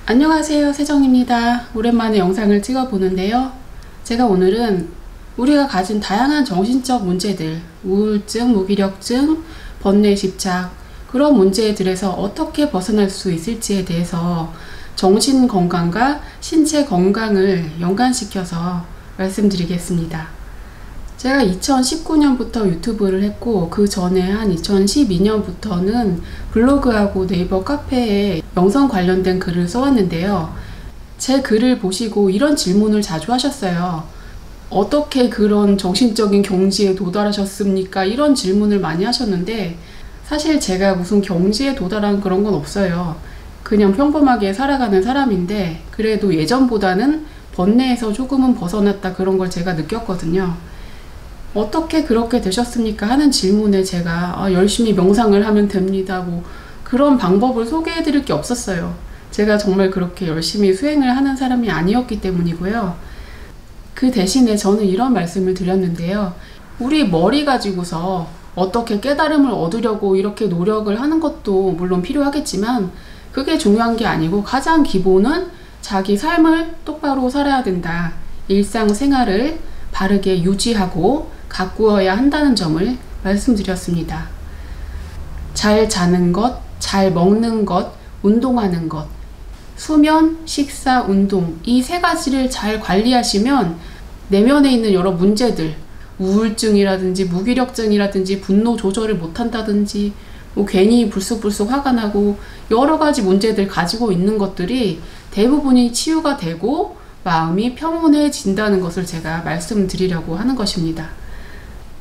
안녕하세요, 세정입니다. 오랜만에 영상을 찍어보는데요. 제가 오늘은 우리가 가진 다양한 정신적 문제들, 우울증, 무기력증, 번뇌 집착, 그런 문제들에서 어떻게 벗어날 수 있을지에 대해서 정신 건강과 신체 건강을 연관시켜서 말씀드리겠습니다. 제가 2019년부터 유튜브를 했고, 그 전에 한 2012년부터는 블로그하고 네이버 카페에 영성 관련된 글을 써왔는데요. 제 글을 보시고 이런 질문을 자주 하셨어요. 어떻게 그런 정신적인 경지에 도달하셨습니까? 이런 질문을 많이 하셨는데, 사실 제가 무슨 경지에 도달한 그런 건 없어요. 그냥 평범하게 살아가는 사람인데, 그래도 예전보다는 번뇌에서 조금은 벗어났다, 그런 걸 제가 느꼈거든요. 어떻게 그렇게 되셨습니까? 하는 질문에 제가 열심히 명상을 하면 됩니다, 뭐 그런 방법을 소개해 드릴 게 없었어요. 제가 정말 그렇게 열심히 수행을 하는 사람이 아니었기 때문이고요. 그 대신에 저는 이런 말씀을 드렸는데요. 우리 머리 가지고서 어떻게 깨달음을 얻으려고 이렇게 노력을 하는 것도 물론 필요하겠지만, 그게 중요한 게 아니고 가장 기본은 자기 삶을 똑바로 살아야 된다. 일상생활을 바르게 유지하고 가꾸어야 한다는 점을 말씀드렸습니다. 잘 자는 것, 잘 먹는 것, 운동하는 것, 수면, 식사, 운동, 이 세 가지를 잘 관리하시면 내면에 있는 여러 문제들, 우울증이라든지 무기력증이라든지 분노 조절을 못한다든지 뭐 괜히 불쑥불쑥 화가 나고 여러 가지 문제들 가지고 있는 것들이 대부분이 치유가 되고 마음이 평온해진다는 것을 제가 말씀드리려고 하는 것입니다.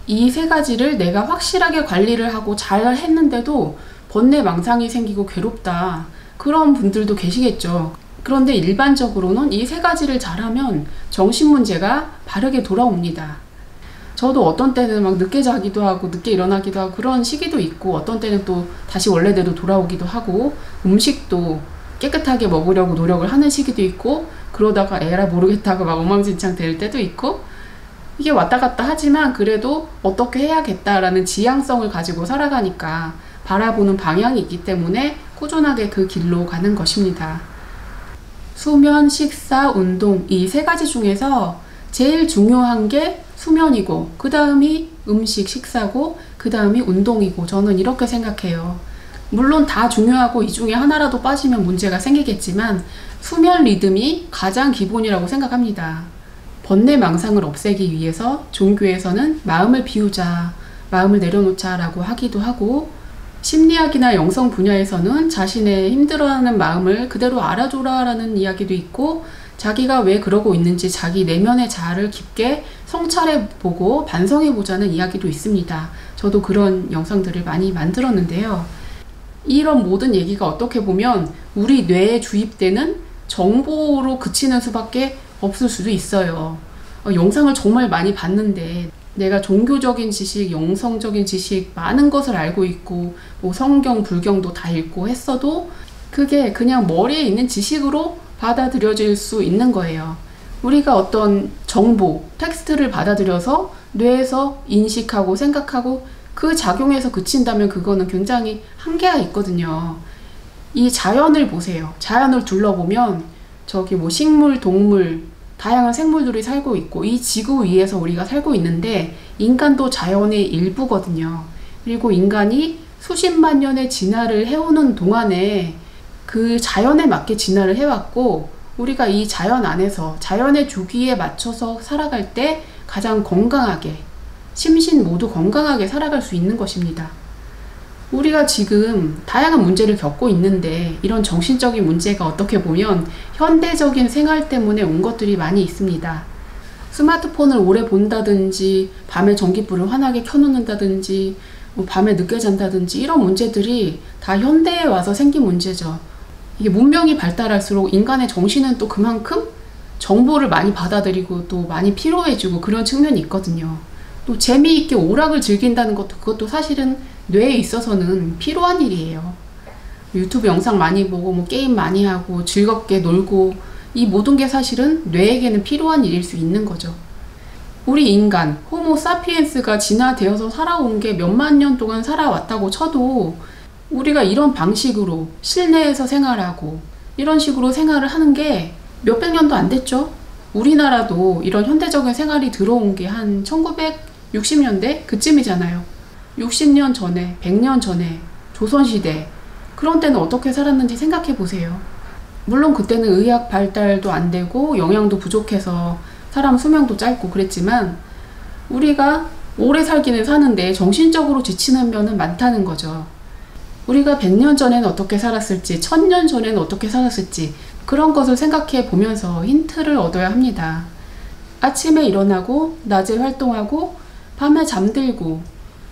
이 세 가지를 내가 확실하게 관리를 하고 잘 했는데도 번뇌 망상이 생기고 괴롭다, 그런 분들도 계시겠죠. 그런데 일반적으로는 이 세 가지를 잘하면 정신 문제가 바르게 돌아옵니다. 저도 어떤 때는 막 늦게 자기도 하고 늦게 일어나기도 하고 그런 시기도 있고, 어떤 때는 또 다시 원래대로 돌아오기도 하고, 음식도 깨끗하게 먹으려고 노력을 하는 시기도 있고, 그러다가 에라 모르겠다고 막 엉망진창 될 때도 있고, 이게 왔다 갔다 하지만 그래도 어떻게 해야겠다라는 지향성을 가지고 살아가니까 바라보는 방향이 있기 때문에 꾸준하게 그 길로 가는 것입니다. 수면, 식사, 운동, 이 세 가지 중에서 제일 중요한 게 수면이고, 그 다음이 음식, 식사고, 그 다음이 운동이고, 저는 이렇게 생각해요. 물론 다 중요하고 이 중에 하나라도 빠지면 문제가 생기겠지만 수면 리듬이 가장 기본이라고 생각합니다. 번뇌 망상을 없애기 위해서 종교에서는 마음을 비우자, 마음을 내려놓자 라고 하기도 하고, 심리학이나 영성 분야에서는 자신의 힘들어하는 마음을 그대로 알아줘라 라는 이야기도 있고, 자기가 왜 그러고 있는지 자기 내면의 자아를 깊게 성찰해보고 반성해보자는 이야기도 있습니다. 저도 그런 영상들을 많이 만들었는데요. 이런 모든 얘기가 어떻게 보면 우리 뇌에 주입되는 정보로 그치는 수밖에 없을 수도 있어요. 영상을 정말 많이 봤는데 내가 종교적인 지식, 영성적인 지식 많은 것을 알고 있고, 뭐 성경, 불경도 다 읽고 했어도 그게 그냥 머리에 있는 지식으로 받아들여질 수 있는 거예요. 우리가 어떤 정보, 텍스트를 받아들여서 뇌에서 인식하고 생각하고 그 작용에서 그친다면 그거는 굉장히 한계가 있거든요. 이 자연을 보세요. 자연을 둘러보면 저기 뭐 식물, 동물, 다양한 생물들이 살고 있고, 이 지구 위에서 우리가 살고 있는데 인간도 자연의 일부거든요. 그리고 인간이 수십만 년의 진화를 해오는 동안에 그 자연에 맞게 진화를 해왔고, 우리가 이 자연 안에서 자연의 주기에 맞춰서 살아갈 때 가장 건강하게, 심신 모두 건강하게 살아갈 수 있는 것입니다. 우리가 지금 다양한 문제를 겪고 있는데, 이런 정신적인 문제가 어떻게 보면 현대적인 생활 때문에 온 것들이 많이 있습니다. 스마트폰을 오래 본다든지, 밤에 전기불을 환하게 켜놓는다든지, 뭐 밤에 늦게 잔다든지, 이런 문제들이 다 현대에 와서 생긴 문제죠. 이게 문명이 발달할수록 인간의 정신은 또 그만큼 정보를 많이 받아들이고 또 많이 피로해지고 그런 측면이 있거든요. 또 재미있게 오락을 즐긴다는 것도, 그것도 사실은 뇌에 있어서는 필요한 일이에요. 유튜브 영상 많이 보고 뭐 게임 많이 하고 즐겁게 놀고, 이 모든 게 사실은 뇌에게는 필요한 일일 수 있는 거죠. 우리 인간, 호모 사피엔스가 진화되어서 살아온 게 몇만 년 동안 살아왔다고 쳐도 우리가 이런 방식으로 실내에서 생활하고 이런 식으로 생활을 하는 게 몇백 년도 안 됐죠. 우리나라도 이런 현대적인 생활이 들어온 게 한 1960년대 그쯤이잖아요. 60년 전에, 100년 전에, 조선시대, 그런 때는 어떻게 살았는지 생각해 보세요. 물론 그때는 의학 발달도 안 되고 영양도 부족해서 사람 수명도 짧고 그랬지만 우리가 오래 살기는 사는데 정신적으로 지치는 면은 많다는 거죠. 우리가 100년 전에는 어떻게 살았을지, 1000년 전에는 어떻게 살았을지 그런 것을 생각해 보면서 힌트를 얻어야 합니다. 아침에 일어나고 낮에 활동하고 밤에 잠들고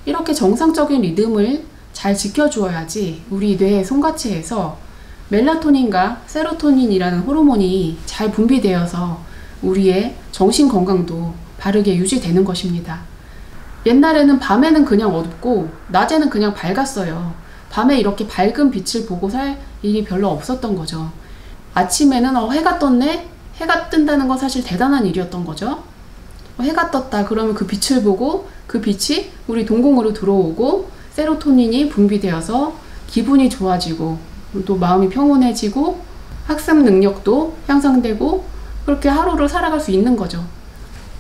이렇게 정상적인 리듬을 잘 지켜주어야지 우리 뇌의 손가치에서 멜라토닌과 세로토닌이라는 호르몬이 잘 분비되어서 우리의 정신 건강도 바르게 유지되는 것입니다. 옛날에는 밤에는 그냥 어둡고 낮에는 그냥 밝았어요. 밤에 이렇게 밝은 빛을 보고 살 일이 별로 없었던 거죠. 아침에는 해가 떴네? 해가 뜬다는 건 사실 대단한 일이었던 거죠. 해가 떴다 그러면 그 빛을 보고 그 빛이 우리 동공으로 들어오고 세로토닌이 분비되어서 기분이 좋아지고 또 마음이 평온해지고 학습 능력도 향상되고 그렇게 하루를 살아갈 수 있는 거죠.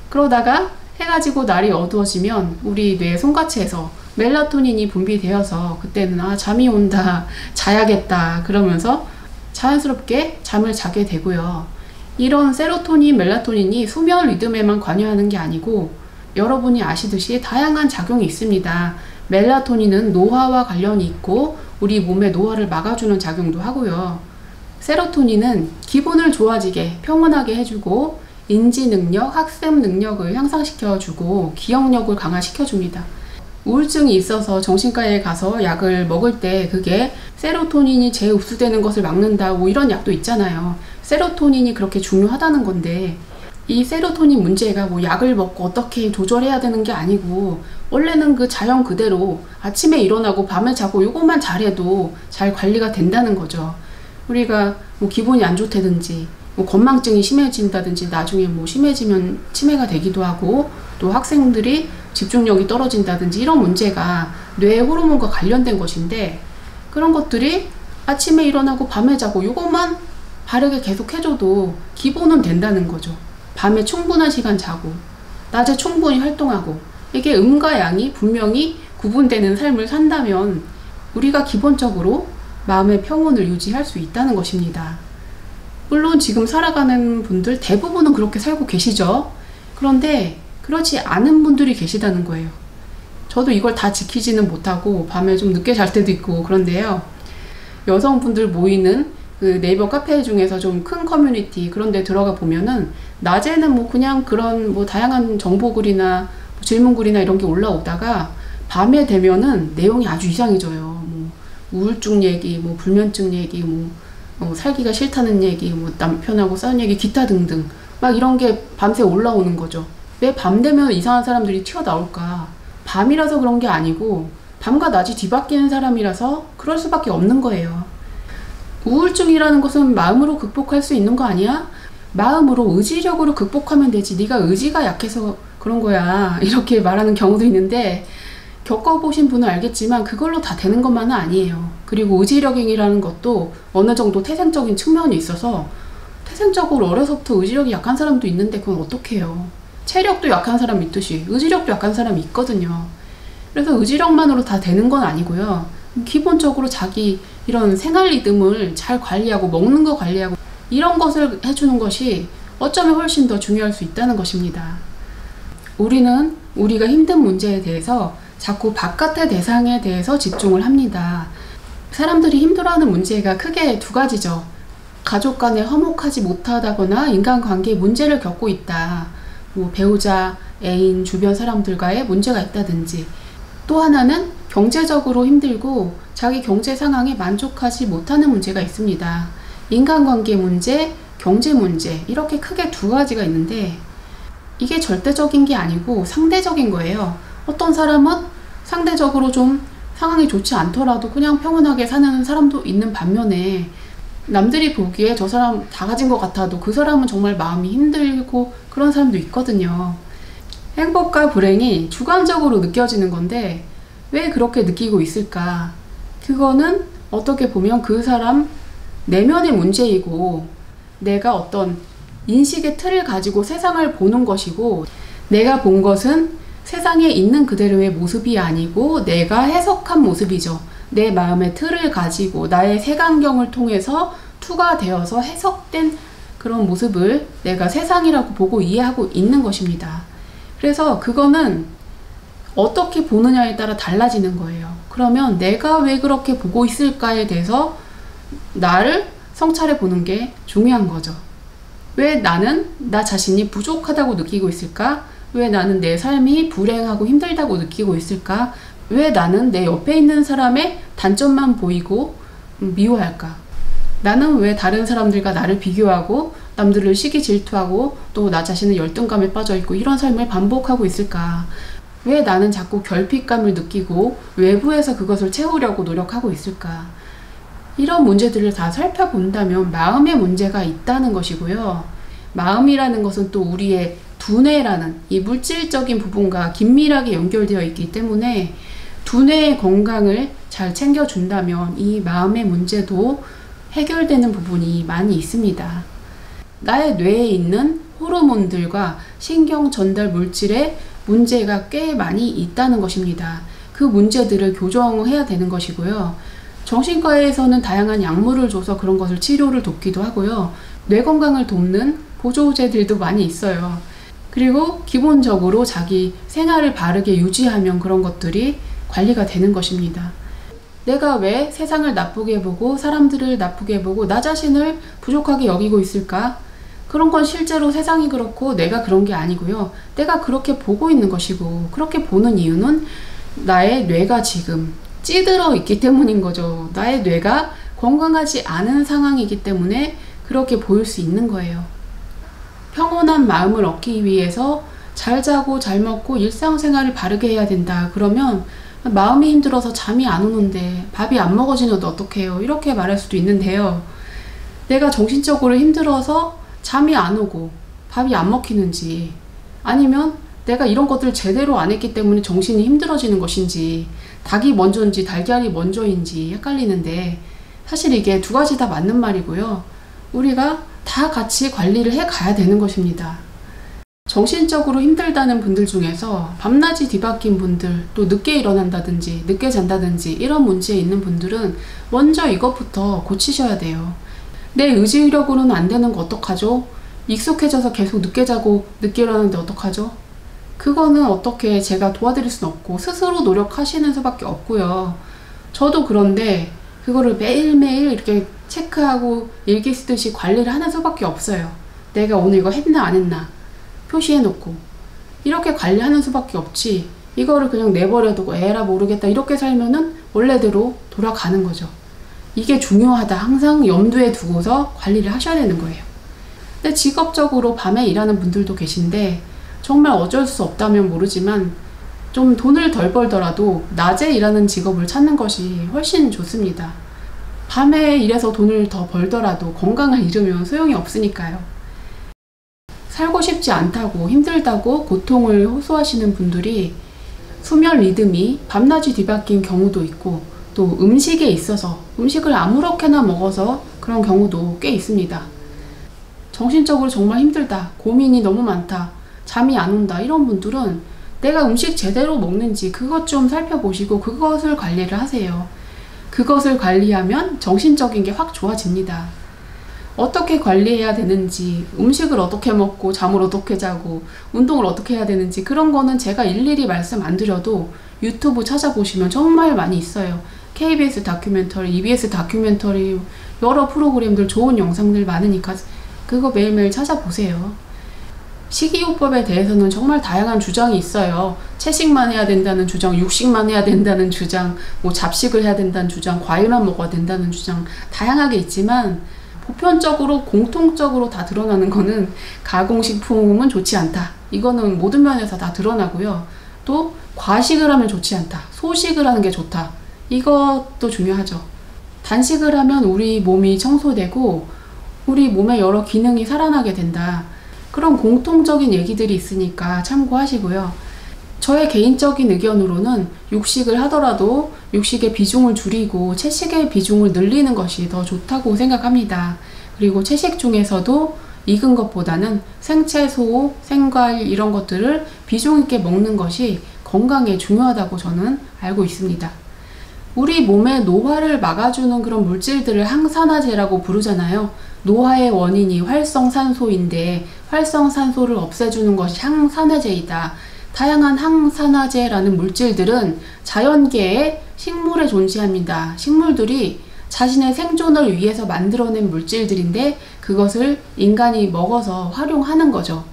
그러다가 해가 지고 날이 어두워지면 우리 뇌 손가치에서 멜라토닌이 분비되어서 그때는 잠이 온다, 자야겠다 그러면서 자연스럽게 잠을 자게 되고요. 이런 세로토닌, 멜라토닌이 수면 리듬에만 관여하는 게 아니고 여러분이 아시듯이 다양한 작용이 있습니다. 멜라토닌은 노화와 관련이 있고 우리 몸의 노화를 막아주는 작용도 하고요. 세로토닌은 기분을 좋아지게 평온하게 해주고 인지 능력, 학습 능력을 향상시켜주고 기억력을 강화시켜줍니다. 우울증이 있어서 정신과에 가서 약을 먹을 때 그게 세로토닌이 재흡수되는 것을 막는다고 이런 약도 있잖아요. 세로토닌이 그렇게 중요하다는 건데 이 세로토닌 문제가 약을 먹고 어떻게 조절해야 되는 게 아니고 원래는 그 자연 그대로 아침에 일어나고 밤에 자고 이것만 잘해도 잘 관리가 된다는 거죠. 우리가 기분이 안 좋다든지 건망증이 심해진다든지 나중에 심해지면 치매가 되기도 하고 또 학생들이 집중력이 떨어진다든지 이런 문제가 뇌의 호르몬과 관련된 것인데 그런 것들이 아침에 일어나고 밤에 자고 이것만 바르게 계속 해줘도 기본은 된다는 거죠. 밤에 충분한 시간 자고 낮에 충분히 활동하고 이게 음과 양이 분명히 구분되는 삶을 산다면 우리가 기본적으로 마음의 평온을 유지할 수 있다는 것입니다. 물론 지금 살아가는 분들 대부분은 그렇게 살고 계시죠. 그런데 그렇지 않은 분들이 계시다는 거예요. 저도 이걸 다 지키지는 못하고 밤에 좀 늦게 잘 때도 있고 그런데요. 여성분들 모이는 그 네이버 카페 중에서 좀 큰 커뮤니티 그런 데 들어가 보면은 낮에는 그냥 그런 다양한 정보글이나 질문글이나 이런 게 올라오다가 밤에 되면은 내용이 아주 이상해져요. 우울증 얘기, 불면증 얘기, 살기가 싫다는 얘기, 남편하고 싸운 얘기, 기타 등등 막 이런 게 밤새 올라오는 거죠. 왜 밤 되면 이상한 사람들이 튀어나올까? 밤이라서 그런 게 아니고 밤과 낮이 뒤바뀌는 사람이라서 그럴 수밖에 없는 거예요. 우울증이라는 것은 마음으로 극복할 수 있는 거 아니야? 마음으로 의지력으로 극복하면 되지. 네가 의지가 약해서 그런 거야. 이렇게 말하는 경우도 있는데 겪어보신 분은 알겠지만 그걸로 다 되는 것만은 아니에요. 그리고 의지력이라는 것도 어느 정도 태생적인 측면이 있어서 태생적으로 어려서부터 의지력이 약한 사람도 있는데 그건 어떡해요. 체력도 약한 사람이 있듯이 의지력도 약한 사람이 있거든요. 그래서 의지력만으로 다 되는 건 아니고요. 기본적으로 자기 이런 생활 리듬을 잘 관리하고 먹는 거 관리하고 이런 것을 해주는 것이 어쩌면 훨씬 더 중요할 수 있다는 것입니다. 우리는 우리가 힘든 문제에 대해서 자꾸 바깥의 대상에 대해서 집중을 합니다. 사람들이 힘들어하는 문제가 크게 두 가지죠. 가족 간에 화목하지 못하다거나 인간관계에 문제를 겪고 있다. 배우자, 애인, 주변 사람들과의 문제가 있다든지 또 하나는 경제적으로 힘들고 자기 경제 상황에 만족하지 못하는 문제가 있습니다. 인간관계 문제, 경제 문제 이렇게 크게 두 가지가 있는데 이게 절대적인 게 아니고 상대적인 거예요. 어떤 사람은 상대적으로 좀 상황이 좋지 않더라도 그냥 평온하게 사는 사람도 있는 반면에 남들이 보기에 저 사람 다 가진 것 같아도 그 사람은 정말 마음이 힘들고 그런 사람도 있거든요. 행복과 불행이 주관적으로 느껴지는 건데 왜 그렇게 느끼고 있을까? 그거는 어떻게 보면 그 사람 내면의 문제이고, 내가 어떤 인식의 틀을 가지고 세상을 보는 것이고, 내가 본 것은 세상에 있는 그대로의 모습이 아니고 내가 해석한 모습이죠. 내 마음의 틀을 가지고 나의 색안경을 통해서 투과되어서 해석된 그런 모습을 내가 세상이라고 보고 이해하고 있는 것입니다. 그래서 그거는 어떻게 보느냐에 따라 달라지는 거예요. 그러면 내가 왜 그렇게 보고 있을까에 대해서 나를 성찰해 보는 게 중요한 거죠. 왜 나는 나 자신이 부족하다고 느끼고 있을까? 왜 나는 내 삶이 불행하고 힘들다고 느끼고 있을까? 왜 나는 내 옆에 있는 사람의 단점만 보이고 미워할까? 나는 왜 다른 사람들과 나를 비교하고 남들을 시기 질투하고 또 나 자신은 열등감에 빠져 있고 이런 삶을 반복하고 있을까? 왜 나는 자꾸 결핍감을 느끼고 외부에서 그것을 채우려고 노력하고 있을까? 이런 문제들을 다 살펴본다면 마음의 문제가 있다는 것이고요. 마음이라는 것은 또 우리의 두뇌라는 이 물질적인 부분과 긴밀하게 연결되어 있기 때문에 두뇌의 건강을 잘 챙겨준다면 이 마음의 문제도 해결되는 부분이 많이 있습니다. 나의 뇌에 있는 호르몬들과 신경 전달 물질에 문제가 꽤 많이 있다는 것입니다. 그 문제들을 교정해야 되는 것이고요. 정신과에서는 다양한 약물을 줘서 그런 것을 치료를 돕기도 하고요. 뇌 건강을 돕는 보조제들도 많이 있어요. 그리고 기본적으로 자기 생활을 바르게 유지하면 그런 것들이 관리가 되는 것입니다. 내가 왜 세상을 나쁘게 보고 사람들을 나쁘게 보고 나 자신을 부족하게 여기고 있을까? 그런 건 실제로 세상이 그렇고 내가 그런 게 아니고요. 내가 그렇게 보고 있는 것이고, 그렇게 보는 이유는 나의 뇌가 지금 찌들어 있기 때문인 거죠. 나의 뇌가 건강하지 않은 상황이기 때문에 그렇게 보일 수 있는 거예요. 평온한 마음을 얻기 위해서 잘 자고 잘 먹고 일상생활을 바르게 해야 된다. 그러면 마음이 힘들어서 잠이 안 오는데 밥이 안 먹어지는데 어떡해요? 이렇게 말할 수도 있는데요. 내가 정신적으로 힘들어서 잠이 안 오고 밥이 안 먹히는지, 아니면 내가 이런 것들을 제대로 안 했기 때문에 정신이 힘들어지는 것인지, 닭이 먼저인지 달걀이 먼저인지 헷갈리는데, 사실 이게 두 가지 다 맞는 말이고요. 우리가 다 같이 관리를 해 가야 되는 것입니다. 정신적으로 힘들다는 분들 중에서 밤낮이 뒤바뀐 분들, 또 늦게 일어난다든지 늦게 잔다든지 이런 문제에 있는 분들은 먼저 이것부터 고치셔야 돼요. 내 의지력으로는 안 되는 거 어떡하죠? 익숙해져서 계속 늦게 자고 늦게 일어나는데 어떡하죠? 그거는 어떻게 제가 도와드릴 수는 없고 스스로 노력하시는 수밖에 없고요. 저도 그런데 그거를 매일매일 이렇게 체크하고 일기 쓰듯이 관리를 하는 수밖에 없어요. 내가 오늘 이거 했나 안 했나 표시해놓고 이렇게 관리하는 수밖에 없지, 이거를 그냥 내버려두고 에라 모르겠다 이렇게 살면은 원래대로 돌아가는 거죠. 이게 중요하다 항상 염두에 두고서 관리를 하셔야 되는 거예요. 근데 직업적으로 밤에 일하는 분들도 계신데 정말 어쩔 수 없다면 모르지만 좀 돈을 덜 벌더라도 낮에 일하는 직업을 찾는 것이 훨씬 좋습니다. 밤에 일해서 돈을 더 벌더라도 건강을 잃으면 소용이 없으니까요. 살고 싶지 않다고 힘들다고 고통을 호소하시는 분들이 수면 리듬이 밤낮이 뒤바뀐 경우도 있고, 또 음식에 있어서 음식을 아무렇게나 먹어서 그런 경우도 꽤 있습니다. 정신적으로 정말 힘들다, 고민이 너무 많다, 잠이 안 온다 이런 분들은 내가 음식 제대로 먹는지 그것 좀 살펴보시고 그것을 관리를 하세요. 그것을 관리하면 정신적인 게 확 좋아집니다. 어떻게 관리해야 되는지, 음식을 어떻게 먹고 잠을 어떻게 자고 운동을 어떻게 해야 되는지 그런 거는 제가 일일이 말씀 안 드려도 유튜브 찾아보시면 정말 많이 있어요. KBS 다큐멘터리, EBS 다큐멘터리, 여러 프로그램들 좋은 영상들 많으니까 그거 매일매일 찾아보세요. 식이요법에 대해서는 정말 다양한 주장이 있어요. 채식만 해야 된다는 주장, 육식만 해야 된다는 주장, 뭐 잡식을 해야 된다는 주장, 과일만 먹어야 된다는 주장, 다양하게 있지만 보편적으로 공통적으로 다 드러나는 거는 가공식품은 좋지 않다. 이거는 모든 면에서 다 드러나고요. 또 과식을 하면 좋지 않다. 소식을 하는 게 좋다. 이것도 중요하죠. 단식을 하면 우리 몸이 청소되고 우리 몸의 여러 기능이 살아나게 된다. 그런 공통적인 얘기들이 있으니까 참고하시고요. 저의 개인적인 의견으로는 육식을 하더라도 육식의 비중을 줄이고 채식의 비중을 늘리는 것이 더 좋다고 생각합니다. 그리고 채식 중에서도 익은 것보다는 생채소, 생과일 이런 것들을 비중 있게 먹는 것이 건강에 중요하다고 저는 알고 있습니다. 우리 몸의 노화를 막아주는 그런 물질들을 항산화제라고 부르잖아요. 노화의 원인이 활성산소인데 활성산소를 없애주는 것이 항산화제이다. 다양한 항산화제라는 물질들은 자연계의 식물에 존재합니다. 식물들이 자신의 생존을 위해서 만들어낸 물질들인데 그것을 인간이 먹어서 활용하는 거죠.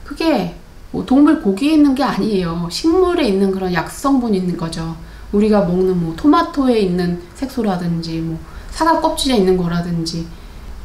그게 뭐 동물 고기에 있는 게 아니에요. 식물에 있는 그런 약성분이 있는 거죠. 우리가 먹는 뭐 토마토에 있는 색소라든지 뭐 사과 껍질에 있는 거라든지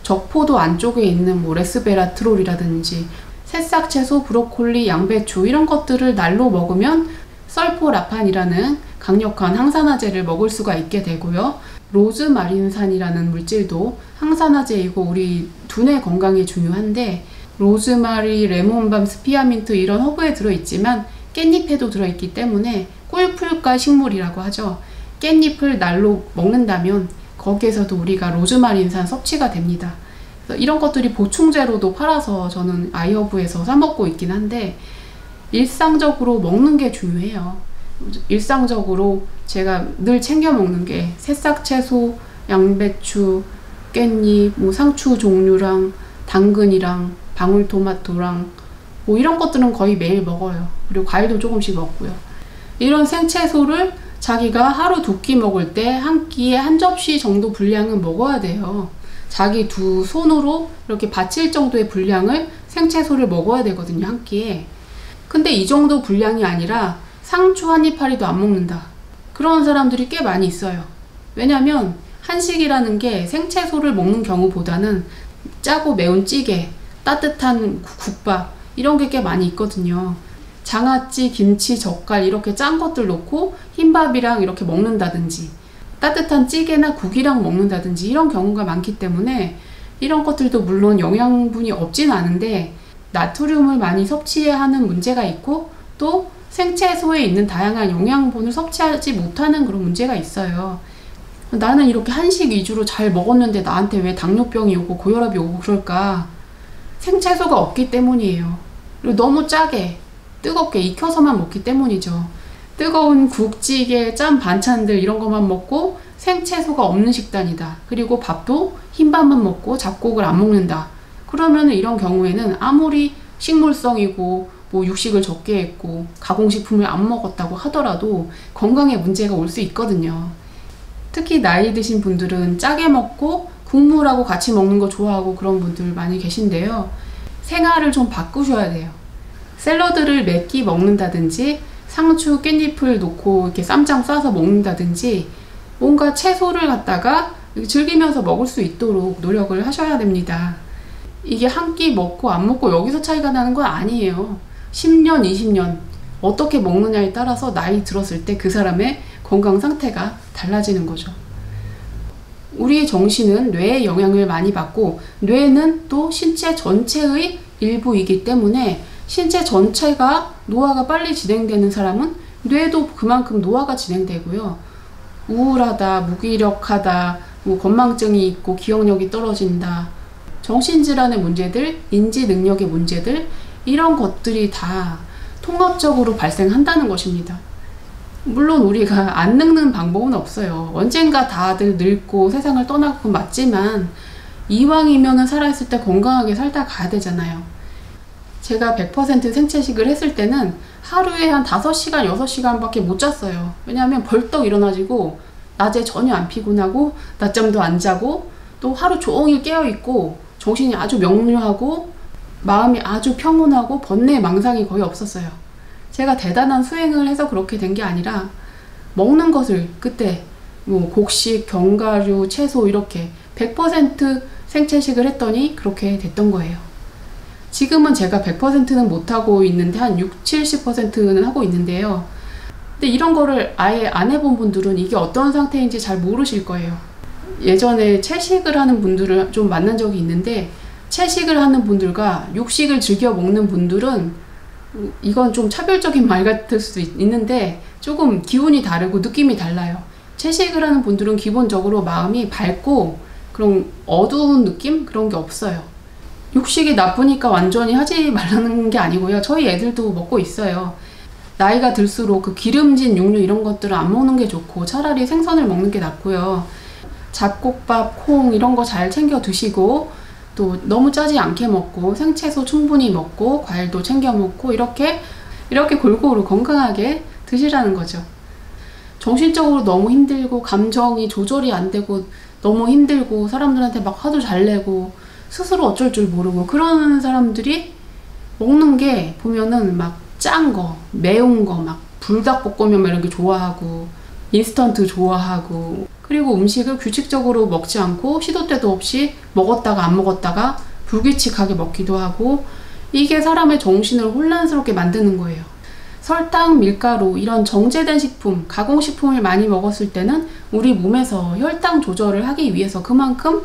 적포도 안쪽에 있는 뭐 레스베라트롤이라든지 새싹 채소, 브로콜리, 양배추 이런 것들을 날로 먹으면 설포라판이라는 강력한 항산화제를 먹을 수가 있게 되고요. 로즈마린산이라는 물질도 항산화제이고 우리 두뇌 건강에 중요한데 로즈마리, 레몬밤, 스피아민트 이런 허브에 들어있지만 깻잎에도 들어있기 때문에 꿀풀과 식물이라고 하죠. 깻잎을 날로 먹는다면 거기에서도 우리가 로즈마린산 섭취가 됩니다. 그래서 이런 것들이 보충제로도 팔아서 저는 아이허브에서 사 먹고 있긴 한데 일상적으로 먹는 게 중요해요. 일상적으로 제가 늘 챙겨 먹는 게 새싹 채소, 양배추, 깻잎, 뭐 상추 종류랑 당근이랑 방울토마토랑 뭐 이런 것들은 거의 매일 먹어요. 그리고 과일도 조금씩 먹고요. 이런 생채소를 자기가 하루 2끼 먹을 때 한 끼에 한 접시 정도 분량은 먹어야 돼요. 자기 두 손으로 이렇게 받칠 정도의 분량을 생채소를 먹어야 되거든요, 한 끼에. 근데 이 정도 분량이 아니라 상추 한 이파리도 안 먹는다. 그런 사람들이 꽤 많이 있어요. 왜냐면 한식이라는 게 생채소를 먹는 경우보다는 짜고 매운 찌개, 따뜻한 국밥 이런 게 꽤 많이 있거든요. 장아찌, 김치, 젓갈 이렇게 짠 것들 넣고 흰밥이랑 이렇게 먹는다든지 따뜻한 찌개나 국이랑 먹는다든지 이런 경우가 많기 때문에 이런 것들도 물론 영양분이 없진 않은데 나트륨을 많이 섭취하는 문제가 있고 또 생채소에 있는 다양한 영양분을 섭취하지 못하는 그런 문제가 있어요. 나는 이렇게 한식 위주로 잘 먹었는데 나한테 왜 당뇨병이 오고 고혈압이 오고 그럴까? 생채소가 없기 때문이에요. 그리고 너무 짜게 뜨겁게 익혀서만 먹기 때문이죠. 뜨거운 국찌개, 짠 반찬들 이런 것만 먹고 생채소가 없는 식단이다. 그리고 밥도 흰밥만 먹고 잡곡을 안 먹는다. 그러면 이런 경우에는 아무리 식물성이고 뭐 육식을 적게 했고 가공식품을 안 먹었다고 하더라도 건강에 문제가 올 수 있거든요. 특히 나이 드신 분들은 짜게 먹고 국물하고 같이 먹는 거 좋아하고 그런 분들 많이 계신데요. 생활을 좀 바꾸셔야 돼요. 샐러드를 몇 끼 먹는다든지 상추, 깻잎을 놓고 이렇게 쌈장 싸서 먹는다든지 뭔가 채소를 갖다가 즐기면서 먹을 수 있도록 노력을 하셔야 됩니다. 이게 한 끼 먹고 안 먹고 여기서 차이가 나는 건 아니에요. 10년, 20년 어떻게 먹느냐에 따라서 나이 들었을 때 그 사람의 건강 상태가 달라지는 거죠. 우리의 정신은 뇌의 영향을 많이 받고 뇌는 또 신체 전체의 일부이기 때문에 신체 전체가 노화가 빨리 진행되는 사람은 뇌도 그만큼 노화가 진행되고요. 우울하다, 무기력하다, 뭐 건망증이 있고 기억력이 떨어진다, 정신질환의 문제들, 인지 능력의 문제들 이런 것들이 다 통합적으로 발생한다는 것입니다. 물론 우리가 안 늙는 방법은 없어요. 언젠가 다들 늙고 세상을 떠나고 그건 맞지만 이왕이면은 살아있을 때 건강하게 살다 가야 되잖아요. 제가 100% 생채식을 했을 때는 하루에 한 5시간, 6시간밖에 못 잤어요. 왜냐하면 벌떡 일어나지고 낮에 전혀 안 피곤하고 낮잠도 안 자고 또 하루 종일 깨어있고 정신이 아주 명료하고 마음이 아주 평온하고 번뇌 망상이 거의 없었어요. 제가 대단한 수행을 해서 그렇게 된 게 아니라 먹는 것을 그때 뭐 곡식, 견과류, 채소 이렇게 100% 생채식을 했더니 그렇게 됐던 거예요. 지금은 제가 100%는 못하고 있는데 한 60, 70%는 하고 있는데요. 근데 이런 거를 아예 안 해본 분들은 이게 어떤 상태인지 잘 모르실 거예요. 예전에 채식을 하는 분들을 좀 만난 적이 있는데 채식을 하는 분들과 육식을 즐겨 먹는 분들은 이건 좀 차별적인 말 같을 수도 있는데 조금 기운이 다르고 느낌이 달라요. 채식을 하는 분들은 기본적으로 마음이 밝고 그런 어두운 느낌? 그런 게 없어요. 육식이 나쁘니까 완전히 하지 말라는 게 아니고요. 저희 애들도 먹고 있어요. 나이가 들수록 그 기름진 육류 이런 것들은 안 먹는 게 좋고 차라리 생선을 먹는 게 낫고요. 잡곡밥, 콩 이런 거 잘 챙겨 드시고 또 너무 짜지 않게 먹고 생채소 충분히 먹고 과일도 챙겨 먹고 이렇게 골고루 건강하게 드시라는 거죠. 정신적으로 너무 힘들고 감정이 조절이 안 되고 너무 힘들고 사람들한테 막 화도 잘 내고 스스로 어쩔 줄 모르고 그런 사람들이 먹는 게 보면은 막 짠 거, 매운 거, 막 불닭볶음면 이런 게 좋아하고 인스턴트 좋아하고 그리고 음식을 규칙적으로 먹지 않고 시도 때도 없이 먹었다가 안 먹었다가 불규칙하게 먹기도 하고 이게 사람의 정신을 혼란스럽게 만드는 거예요. 설탕, 밀가루 이런 정제된 식품, 가공식품을 많이 먹었을 때는 우리 몸에서 혈당 조절을 하기 위해서 그만큼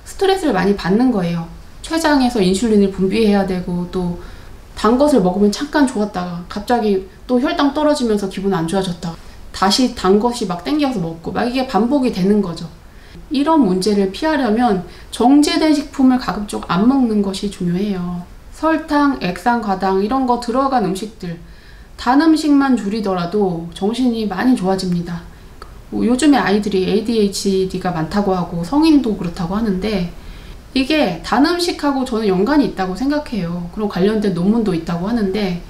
스트레스를 많이 받는 거예요. 췌장에서 인슐린을 분비해야 되고 또 단 것을 먹으면 잠깐 좋았다가 갑자기 또 혈당 떨어지면서 기분 안 좋아졌다가 다시 단 것이 막 땡겨서 먹고 막 이게 반복이 되는 거죠. 이런 문제를 피하려면 정제된 식품을 가급적 안 먹는 것이 중요해요. 설탕, 액상, 과당 이런 거 들어간 음식들 단 음식만 줄이더라도 정신이 많이 좋아집니다. 요즘에 아이들이 ADHD가 많다고 하고 성인도 그렇다고 하는데 이게 단 음식하고 저는 연관이 있다고 생각해요. 그런 관련된 논문도 있다고 하는데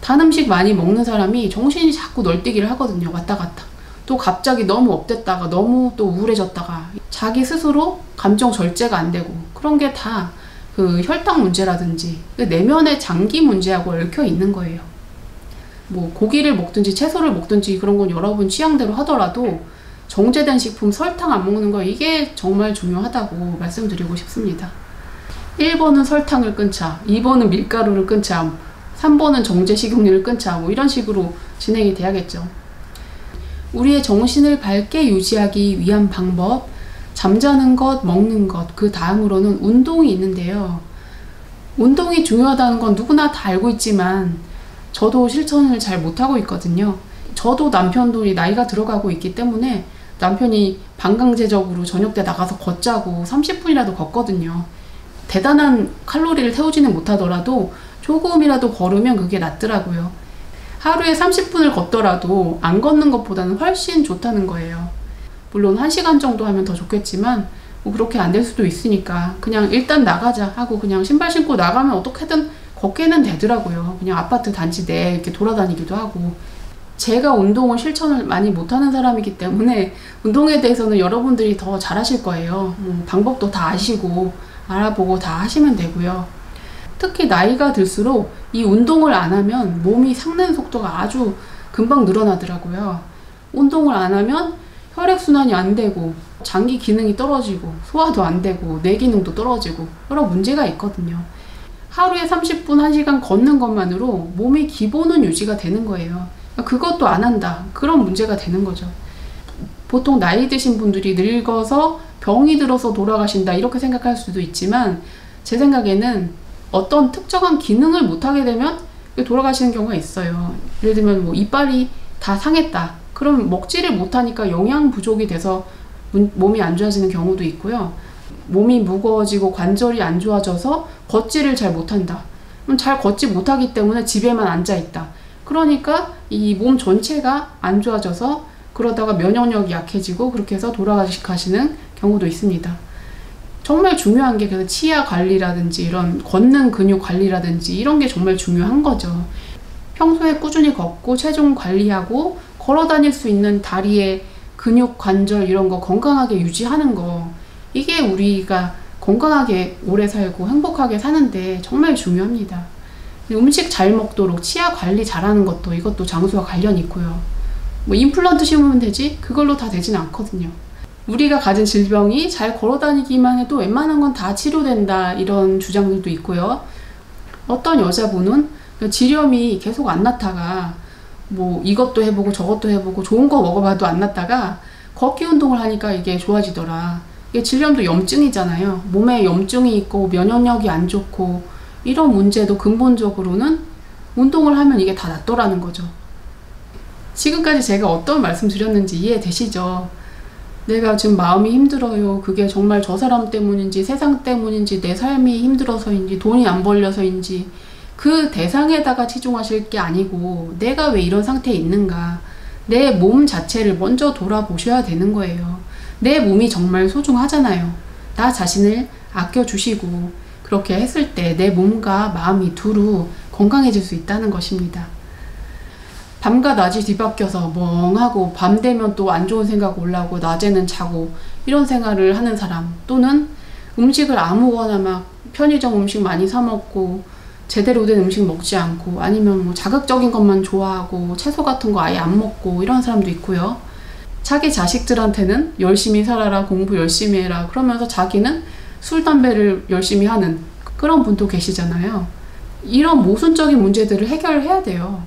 단 음식 많이 먹는 사람이 정신이 자꾸 널뛰기를 하거든요. 왔다 갔다. 또 갑자기 너무 업됐다가 너무 또 우울해졌다가 자기 스스로 감정 절제가 안 되고 그런 게 다 그 혈당 문제라든지 그 내면의 장기 문제하고 얽혀 있는 거예요. 뭐 고기를 먹든지 채소를 먹든지 그런 건 여러분 취향대로 하더라도 정제된 식품, 설탕 안 먹는 거 이게 정말 중요하다고 말씀드리고 싶습니다. 1번은 설탕을 끊자, 2번은 밀가루를 끊자, 3번은 정제 식용유를 끊자 뭐 이런 식으로 진행이 돼야겠죠. 우리의 정신을 밝게 유지하기 위한 방법, 잠자는 것, 먹는 것, 그 다음으로는 운동이 있는데요. 운동이 중요하다는 건 누구나 다 알고 있지만 저도 실천을 잘 못하고 있거든요. 저도 남편도 나이가 들어가고 있기 때문에 남편이 반강제적으로 저녁 때 나가서 걷자고 30분이라도 걷거든요. 대단한 칼로리를 태우지는 못하더라도 조금이라도 걸으면 그게 낫더라고요. 하루에 30분을 걷더라도 안 걷는 것보다는 훨씬 좋다는 거예요. 물론 1시간 정도 하면 더 좋겠지만 뭐 그렇게 안 될 수도 있으니까 그냥 일단 나가자 하고 그냥 신발 신고 나가면 어떻게든 걷게는 되더라고요. 그냥 아파트 단지 내에 이렇게 돌아다니기도 하고. 제가 운동을 실천을 많이 못하는 사람이기 때문에 운동에 대해서는 여러분들이 더 잘하실 거예요. 방법도 다 아시고 알아보고 다 하시면 되고요. 특히 나이가 들수록 이 운동을 안 하면 몸이 삭는 속도가 아주 금방 늘어나더라고요. 운동을 안 하면 혈액순환이 안 되고 장기 기능이 떨어지고 소화도 안 되고 뇌 기능도 떨어지고 여러 문제가 있거든요. 하루에 30분, 1시간 걷는 것만으로 몸의 기본은 유지가 되는 거예요. 그것도 안 한다. 그런 문제가 되는 거죠. 보통 나이 드신 분들이 늙어서 병이 들어서 돌아가신다 이렇게 생각할 수도 있지만 제 생각에는 어떤 특정한 기능을 못하게 되면 돌아가시는 경우가 있어요. 예를 들면 뭐 이빨이 다 상했다. 그럼 먹지를 못하니까 영양 부족이 돼서 몸이 안 좋아지는 경우도 있고요. 몸이 무거워지고 관절이 안 좋아져서 걷지를 잘 못한다. 그럼 잘 걷지 못하기 때문에 집에만 앉아있다. 그러니까 이 몸 전체가 안 좋아져서 그러다가 면역력이 약해지고 그렇게 해서 돌아가시는 경우도 있습니다. 정말 중요한 게 그래서 치아 관리라든지 이런 걷는 근육 관리라든지 이런 게 정말 중요한 거죠. 평소에 꾸준히 걷고 체중 관리하고 걸어 다닐 수 있는 다리의 근육, 관절 이런 거 건강하게 유지하는 거 이게 우리가 건강하게 오래 살고 행복하게 사는데 정말 중요합니다. 음식 잘 먹도록 치아 관리 잘하는 것도 이것도 장수와 관련이 있고요. 뭐 임플란트 심으면 되지? 그걸로 다 되진 않거든요. 우리가 가진 질병이 잘 걸어다니기만 해도 웬만한 건 다 치료된다 이런 주장들도 있고요. 어떤 여자분은 지렴이 계속 안 낫다가 뭐 이것도 해보고 저것도 해보고 좋은 거 먹어봐도 안 낫다가 걷기 운동을 하니까 이게 좋아지더라. 이게 질염도 염증이잖아요. 몸에 염증이 있고 면역력이 안 좋고 이런 문제도 근본적으로는 운동을 하면 이게 다 낫더라는 거죠. 지금까지 제가 어떤 말씀 드렸는지 이해되시죠? 내가 지금 마음이 힘들어요. 그게 정말 저 사람 때문인지 세상 때문인지 내 삶이 힘들어서인지 돈이 안 벌려서인지 그 대상에다가 치중하실 게 아니고 내가 왜 이런 상태에 있는가, 내 몸 자체를 먼저 돌아보셔야 되는 거예요. 내 몸이 정말 소중하잖아요. 나 자신을 아껴주시고 그렇게 했을 때 내 몸과 마음이 두루 건강해질 수 있다는 것입니다. 밤과 낮이 뒤바뀌어서 멍하고 밤 되면 또 안 좋은 생각 올라오고 낮에는 자고 이런 생활을 하는 사람, 또는 음식을 아무거나 막 편의점 음식 많이 사 먹고 제대로 된 음식 먹지 않고, 아니면 뭐 자극적인 것만 좋아하고 채소 같은 거 아예 안 먹고 이런 사람도 있고요. 자기 자식들한테는 열심히 살아라, 공부 열심히 해라 그러면서 자기는 술, 담배를 열심히 하는 그런 분도 계시잖아요. 이런 모순적인 문제들을 해결해야 돼요.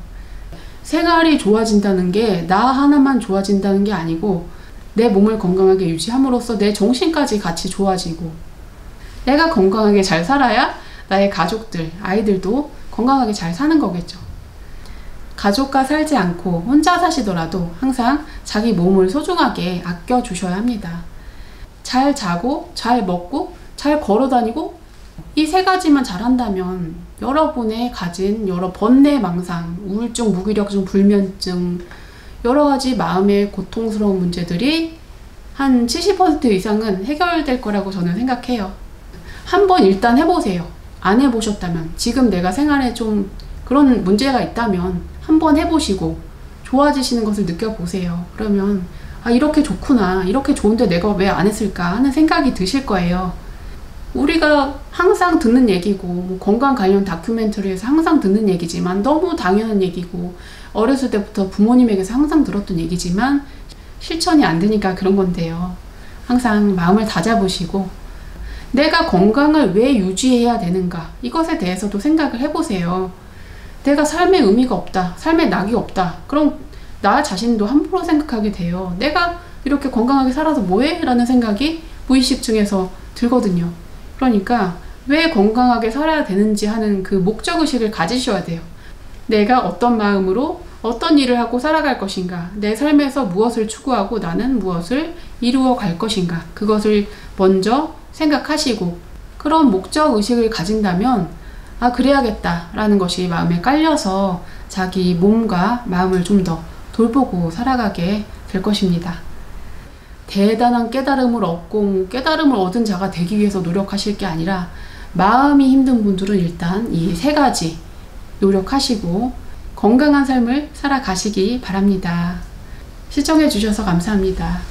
생활이 좋아진다는 게 나 하나만 좋아진다는 게 아니고 내 몸을 건강하게 유지함으로써 내 정신까지 같이 좋아지고, 내가 건강하게 잘 살아야 나의 가족들, 아이들도 건강하게 잘 사는 거겠죠. 가족과 살지 않고 혼자 사시더라도 항상 자기 몸을 소중하게 아껴주셔야 합니다. 잘 자고 잘 먹고 잘 걸어다니고 이 세 가지만 잘한다면 여러분의 가진 여러 번뇌망상, 우울증, 무기력증, 불면증, 여러 가지 마음의 고통스러운 문제들이 한 70% 이상은 해결될 거라고 저는 생각해요. 한번 일단 해보세요. 안 해보셨다면, 지금 내가 생활에 좀 그런 문제가 있다면 한번 해보시고 좋아지시는 것을 느껴보세요. 그러면 아, 이렇게 좋구나, 이렇게 좋은데 내가 왜 안 했을까 하는 생각이 드실 거예요. 우리가 항상 듣는 얘기고, 뭐 건강 관련 다큐멘터리에서 항상 듣는 얘기지만 너무 당연한 얘기고, 어렸을 때부터 부모님에게서 항상 들었던 얘기지만 실천이 안 되니까 그런 건데요. 항상 마음을 다잡으시고 내가 건강을 왜 유지해야 되는가, 이것에 대해서도 생각을 해보세요. 내가 삶에 의미가 없다, 삶에 낙이 없다, 그럼 나 자신도 함부로 생각하게 돼요. 내가 이렇게 건강하게 살아서 뭐해? 라는 생각이 무의식중에서 들거든요. 그러니까 왜 건강하게 살아야 되는지 하는 그 목적의식을 가지셔야 돼요. 내가 어떤 마음으로 어떤 일을 하고 살아갈 것인가, 내 삶에서 무엇을 추구하고 나는 무엇을 이루어 갈 것인가, 그것을 먼저 생각하시고 그런 목적의식을 가진다면 아, 그래야겠다 라는 것이 마음에 깔려서 자기 몸과 마음을 좀 더 돌보고 살아가게 될 것입니다. 대단한 깨달음을 얻고 깨달음을 얻은 자가 되기 위해서 노력하실 게 아니라, 마음이 힘든 분들은 일단 이 세 가지 노력하시고 건강한 삶을 살아가시기 바랍니다. 시청해 주셔서 감사합니다.